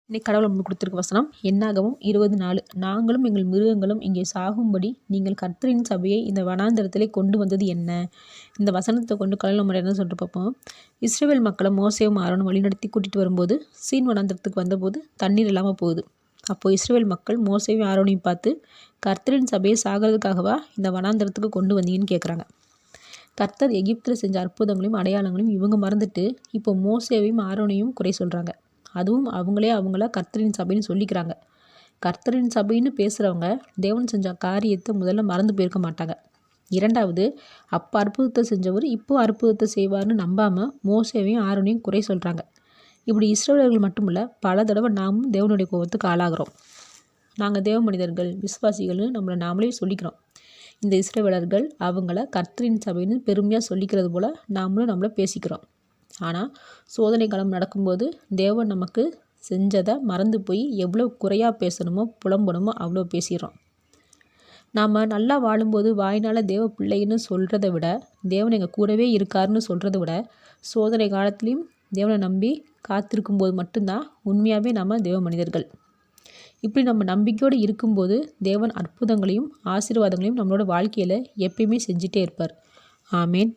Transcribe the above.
இன்னைக்கு கடவுள் நம்மளுக்கு கொடுத்துருக்க வசனம் என்னாகவும் 24 நாங்களும் எங்கள் மிருகங்களும் இங்கே சாகும்படி நீங்கள் கர்த்தரின் சபையை இந்த வனாந்தரத்திலே கொண்டு வந்தது என்ன? இந்த வசனத்தை கொண்டு கடவுள் நம்ம என்ன சொல்லிட்டு பார்ப்போம். இஸ்ரவேல் மக்களை மோசேயும் ஆரோனும் வழிநடத்தி கூட்டிகிட்டு வரும்போது சீன் வனாந்தரத்துக்கு வந்தபோது தண்ணீர் இல்லாமல் போகுது. அப்போது இஸ்ரவேல் மக்கள் மோசேயும் ஆரோனையும் பார்த்து கர்த்தரின் சபையை சாகிறதுக்காகவா இந்த வனாந்தரத்துக்கு கொண்டு வந்தீங்கன்னு கேட்குறாங்க. கர்த்தர் எகிப்தில் செஞ்ச அற்புதங்களையும் அடையாளங்களையும் இவங்க மறந்துட்டு இப்போ மோசேவையும் ஆரோனையும் குறை சொல்கிறாங்க. அதுவும் அவங்கள கர்த்தரின் சபைன்னு சொல்லிக்கிறாங்க. கர்த்தரின் சபைன்னு பேசுகிறவங்க தேவன் செஞ்ச காரியத்தை முதல்ல மறந்து போயிருக்க மாட்டாங்க. இரண்டாவது, அப்போ அற்புதத்தை செஞ்சவர் இப்போ அற்புதத்தை செய்வார்னு நம்பாமல் மோசேவையும் ஆரோனையும் குறை சொல்கிறாங்க. இப்படி இஸ்ரவேலர்கள் மட்டுமில்ல, பல தடவை நாமும் தேவனுடைய கோபத்துக்கு ஆளாகிறோம். நாங்கள் தேவ மனிதர்கள், விசுவாசிகள்னு நம்மளை நாமளே சொல்லிக்கிறோம். இந்த இஸ்ரவேலர்கள் அவங்கள கர்த்தரின் சபைன்னு பெருமையாக சொல்லிக்கிறது போல் நாமளும் நம்மளை பேசிக்கிறோம். ஆனால் சோதனை காலம் நடக்கும்போது தேவன் நமக்கு செஞ்சதை மறந்து போய் எவ்வளோ குறையாக பேசணுமோ புலம்பணுமோ அவ்வளோ பேசிடுறோம். நாம் நல்லா வாழும்போது வாய்னால் தேவ பிள்ளைன்னு சொல்கிறத விட, தேவன் எங்கள் கூடவே இருக்காருன்னு சொல்கிறத விட, சோதனை காலத்துலேயும் தேவனை நம்பி காத்திருக்கும்போது மட்டும்தான் உண்மையாகவே நம்ம தேவ மனிதர்கள். இப்படி நம்ம நம்பிக்கையோடு இருக்கும்போது தேவன் அற்புதங்களையும் ஆசீர்வாதங்களையும் நம்மளோட வாழ்க்கையில் எப்பயுமே செஞ்சிட்டே இருப்பார். ஆமேன்.